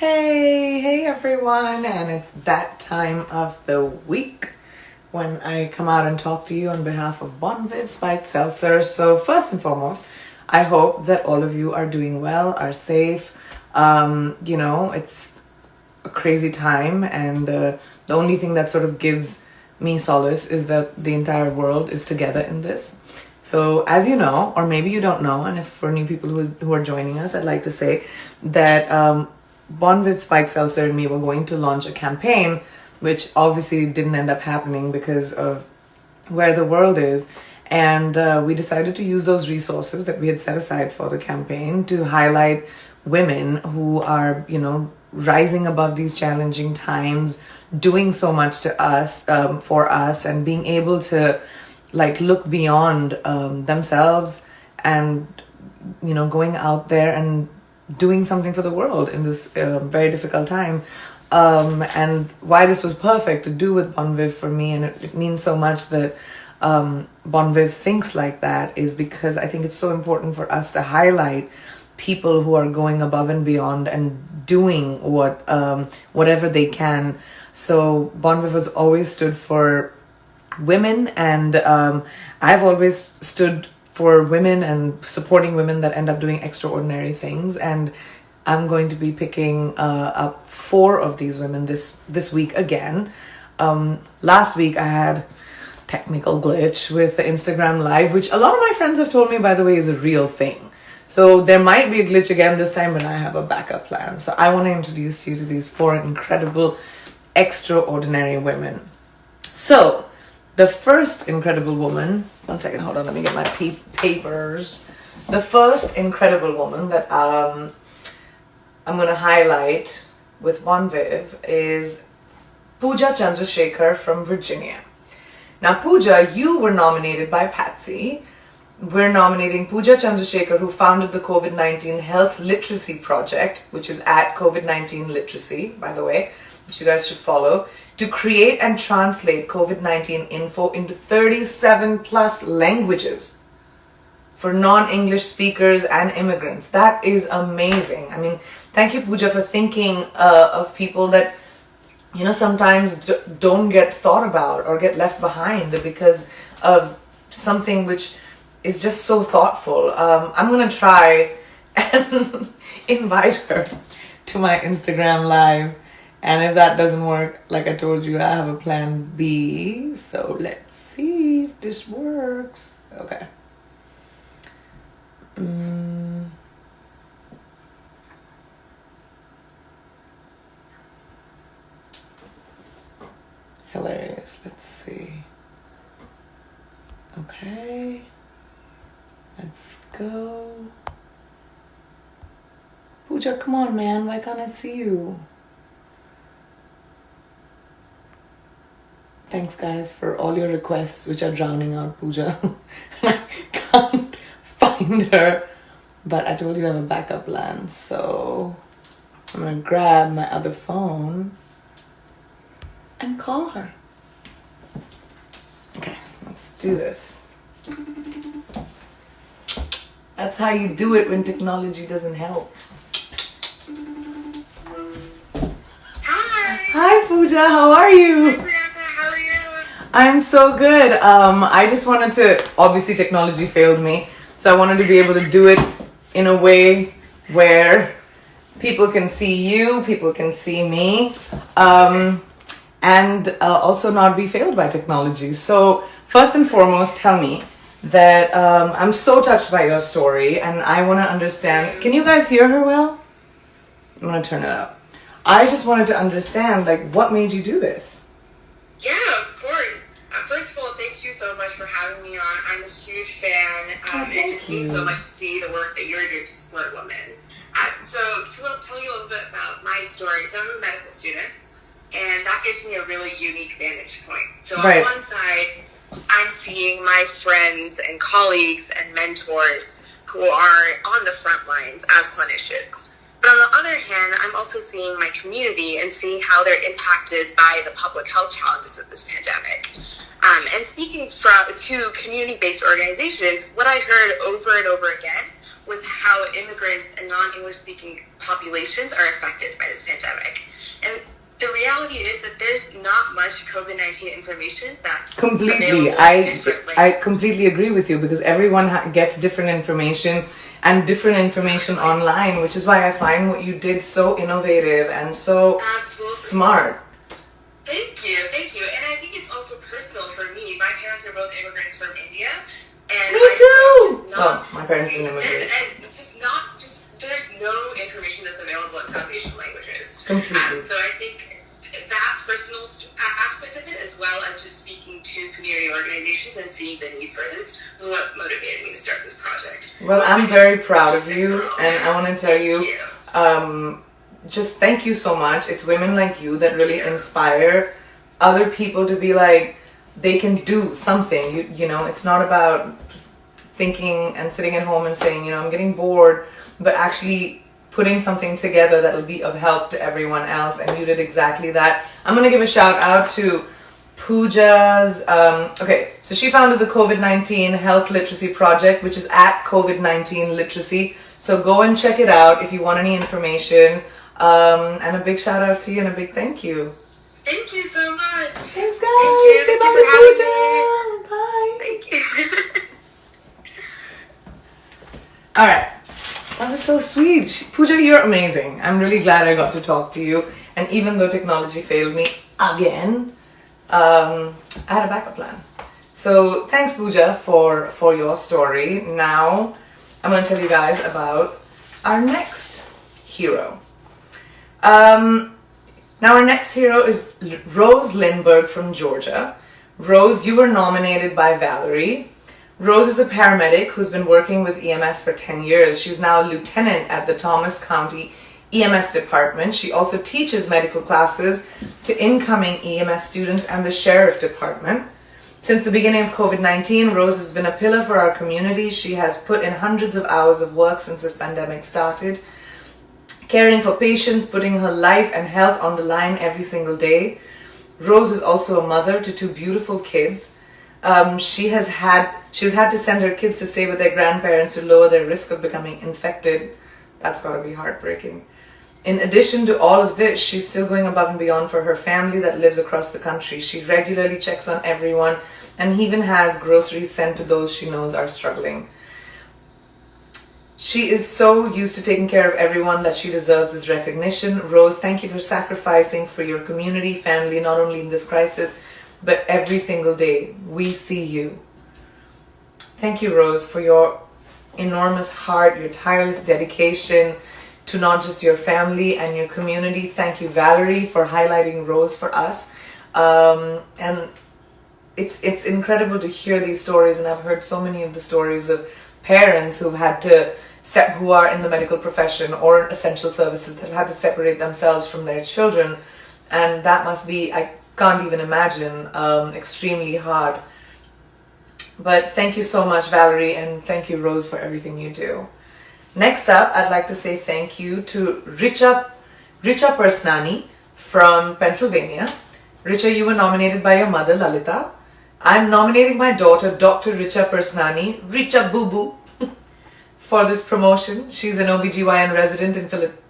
Hey everyone, and it's that time of the week when I come out and talk to you on behalf of Bonviv Spiked Seltzer. So first and foremost, I hope that all of you are doing well, are safe. It's a crazy time, and the only thing that sort of gives me solace is that the entire world is together in this. So as you know, or maybe you don't know, and if for new people who are joining us, I'd like to say that Bonviv Spiked Seltzer and me were going to launch a campaign, which obviously didn't end up happening because of where the world is. And we decided to use those resources that we had set aside for the campaign to highlight women who are, rising above these challenging times, doing so much to us, for us, and being able to look beyond themselves and, going out there and doing something for the world in this very difficult time. And why this was perfect to do with Bonviv for me, and it means so much that Bonviv thinks like that, is because I think it's so important for us to highlight people who are going above and beyond and doing whatever they can. So Bonviv has always stood for women, and I've always stood for women and supporting women that end up doing extraordinary things. And I'm going to be picking up 4 of these women this week again. Last week I had technical glitch with the Instagram live, which a lot of my friends have told me, by the way, is a real thing. So there might be a glitch again this time, but I have a backup plan. So I want to introduce you to these 4 incredible, extraordinary women. So the first incredible woman, one second, hold on, let me get my papers. The first incredible woman that I'm going to highlight with Bonviv is Pooja Chandrasekhar from Virginia. Now, Pooja, you were nominated by Patsy. We're nominating Pooja Chandrasekhar, who founded the COVID-19 Health Literacy Project, which is at COVID-19 Literacy, by the way, which you guys should follow, to create and translate COVID-19 info into 37 plus languages for non-English speakers and immigrants. That is amazing. I mean, thank you, Pooja, for thinking of people that, sometimes don't get thought about or get left behind because of something which is just so thoughtful. I'm going to try and invite her to my Instagram live. And if that doesn't work, like I told you, I have a plan B. So let's see if this works. Okay. Hilarious. Let's see. Okay. Let's go. Pooja, come on, man. Why can't I see you? Thanks, guys, for all your requests, which are drowning out Pooja. I can't find her. But I told you I have a backup plan. So I'm going to grab my other phone and call her. Okay, let's do this. That's how you do it when technology doesn't help. Hi, Pooja. How are you? Hi, Priyanka. How are you? I'm so good. I just wanted to, obviously technology failed me, so I wanted to be able to do it in a way where people can see you, people can see me, and also not be failed by technology. So first and foremost, tell me that I'm so touched by your story, and I want to understand. Can you guys hear her well? I'm going to turn it up. I just wanted to understand, what made you do this? Yeah, of course. First of all, thank you so much for having me on. I'm a huge fan. It just means so much to see the work that you're doing to support women. So to tell you a little bit about my story, so I'm a medical student, and that gives me a really unique vantage point. So on one side, I'm seeing my friends and colleagues and mentors who are on the front lines as clinicians. But on the other hand, I'm also seeing my community and seeing how they're impacted by the public health challenges of this pandemic. And speaking to community-based organizations, what I heard over and over again with how immigrants and non-English speaking populations are affected by this pandemic. And the reality is that there's not much COVID-19 information that's completely. I completely agree with you, because everyone gets different information and different information online, which is why I find what you did so innovative and so smart. Thank you. And I think it's also personal for me. My parents are both immigrants from India. And me too! My parents are immigrants. And there's no information that's available in South Asian languages. Completely. So I think that personal aspect of it, as well as just speaking to community organizations and seeing the need for this, is what motivated me to start this project. Well, I'm very proud of you, and I want to tell you, just thank you so much. It's women like you that really inspire other people to be like, they can do something. You know, it's not about thinking and sitting at home and saying, I'm getting bored, but actually putting something together that will be of help to everyone else. And you did exactly that. I'm going to give a shout out to Pooja's, so she founded the COVID-19 Health Literacy Project, which is at COVID-19 Literacy. So go and check it out if you want any information. And a big shout out to you and a big thank you. Thank you so much. Thanks, guys. Say bye to Pooja. Bye. Thank you. All right. That was so sweet. Pooja, you're amazing. I'm really glad I got to talk to you. And even though technology failed me again, I had a backup plan. So thanks, Pooja, for your story. Now I'm going to tell you guys about our next hero. Now our next hero is Rose Lindbergh from Georgia. Rose, you were nominated by Valerie. Rose is a paramedic who's been working with EMS for 10 years. She's now a lieutenant at the Thomas County EMS department. She also teaches medical classes to incoming EMS students and the sheriff department. Since the beginning of COVID-19, Rose has been a pillar for our community. She has put in hundreds of hours of work since this pandemic started, caring for patients, putting her life and health on the line every single day. Rose is also a mother to two beautiful kids. She's had to send her kids to stay with their grandparents to lower their risk of becoming infected. That's got to be heartbreaking. In addition to all of this, she's still going above and beyond for her family that lives across the country. She regularly checks on everyone and even has groceries sent to those she knows are struggling. She is so used to taking care of everyone that she deserves this recognition. Rose, thank you for sacrificing for your community, family, not only in this crisis, but every single day. We see you. Thank you, Rose, for your enormous heart, your tireless dedication to not just your family and your community. Thank you, Valerie, for highlighting Rose for us. And it's incredible to hear these stories, and I've heard so many of the stories of parents who've had to who are in the medical profession or essential services that have had to separate themselves from their children, and that must be, I can't even imagine, extremely hard. But thank you so much, Valerie, and thank you, Rose, for everything you do. Next up, I'd like to say thank you to Richa Persnani from Pennsylvania. Richa, you were nominated by your mother, Lalita. I'm nominating my daughter, Dr. Richa Persnani, Richa Boo Boo, for this promotion. She's an OBGYN resident in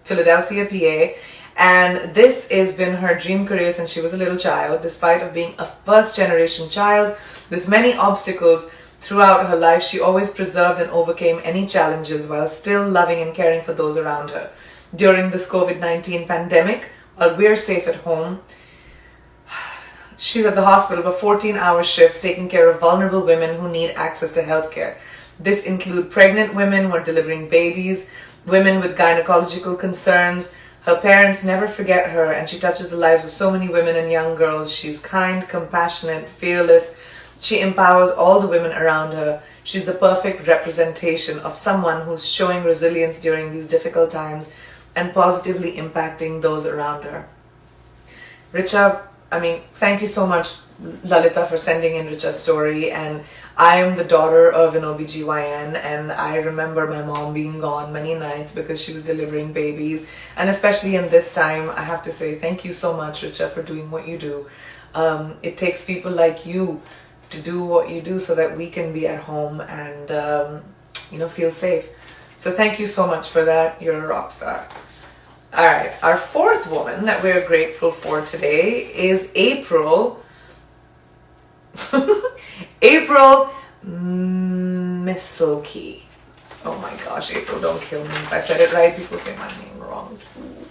Philadelphia, PA, and this has been her dream career since she was a little child. Despite of being a first-generation child with many obstacles throughout her life, she always preserved and overcame any challenges while still loving and caring for those around her. During this COVID-19 pandemic, while we're safe at home, she's at the hospital for 14-hour shifts taking care of vulnerable women who need access to healthcare. This include pregnant women who are delivering babies, women with gynecological concerns. Her parents never forget her, and she touches the lives of so many women and young girls. She's kind, compassionate, fearless. She empowers all the women around her. She's the perfect representation of someone who's showing resilience during these difficult times and positively impacting those around her. Richa, thank you so much, Lalita, for sending in Richa's story. And I am the daughter of an OBGYN, and I remember my mom being gone many nights because she was delivering babies. And especially in this time, I have to say thank you so much, Richa, for doing what you do. It takes people like you to do what you do so that we can be at home and feel safe. So thank you so much for that. You're a rock star. All right, our fourth woman that we're grateful for today is April. April Miselke. Oh my gosh, April, don't kill me. If I said it right, people say my name wrong too.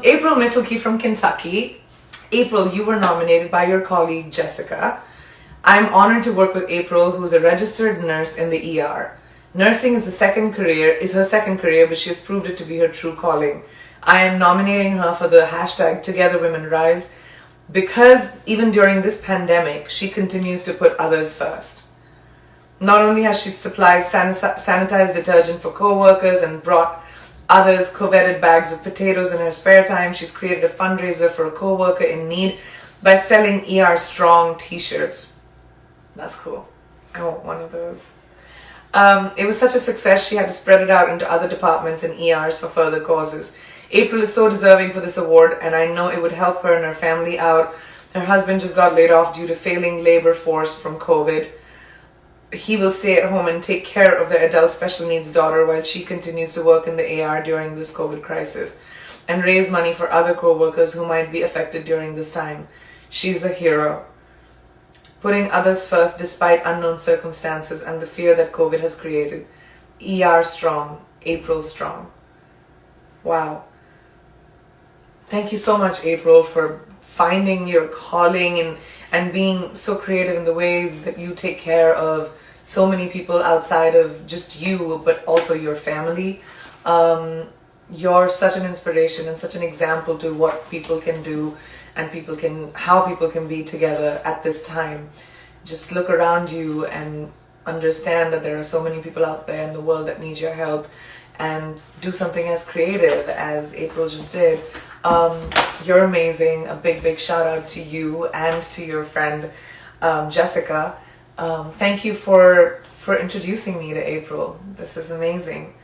April Miselke from Kentucky. April, you were nominated by your colleague Jessica. I'm honored to work with April, who's a registered nurse in the ER. Nursing is her second career, but she has proved it to be her true calling. I am nominating her for the hashtag Together Women Rise because even during this pandemic, she continues to put others first. Not only has she supplied sanitized detergent for co-workers and brought others coveted bags of potatoes in her spare time, she's created a fundraiser for a co-worker in need by selling ER Strong t-shirts. That's cool. I want one of those. It was such a success, she had to spread it out into other departments and ERs for further causes. April is so deserving for this award, and I know it would help her and her family out. Her husband just got laid off due to failing labor force from COVID. He will stay at home and take care of their adult special needs daughter while she continues to work in the AR during this COVID crisis and raise money for other co-workers who might be affected during this time. She's a hero. Putting others first despite unknown circumstances and the fear that COVID has created. ER Strong, April Strong. Wow. Thank you so much, April, for finding your calling and being so creative in the ways that you take care of so many people outside of just you, but also your family. You're such an inspiration and such an example to what people can do and how people can be together at this time. Just look around you and understand that there are so many people out there in the world that need your help, and do something as creative as April just did. You're amazing. A big shout out to you and to your friend Jessica. Thank you for introducing me to April. This is amazing.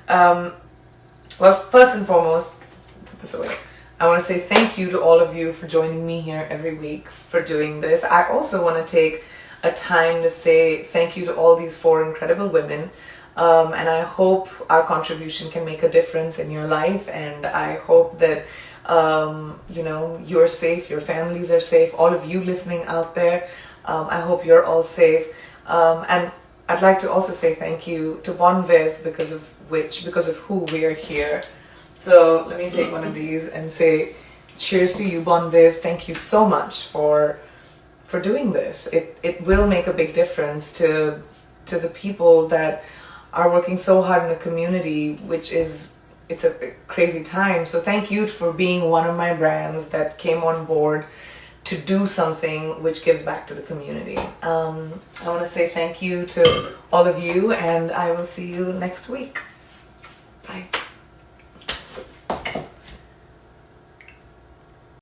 Well, first and foremost, put this away. I want to say thank you to all of you for joining me here every week for doing this. I also want to take a time to say thank you to all these 4 incredible women. And I hope our contribution can make a difference in your life. And I hope that, you're safe, your families are safe, all of you listening out there. I hope you're all safe. And I'd like to also say thank you to Bon Viv because of who we're here. So let me take one of these and say cheers to you, Bon Viv. Thank you so much for doing this. It will make a big difference to the people that are working so hard in the community, it's a crazy time. So thank you for being one of my brands that came on board to do something which gives back to the community. I want to say thank you to all of you, and I will see you next week.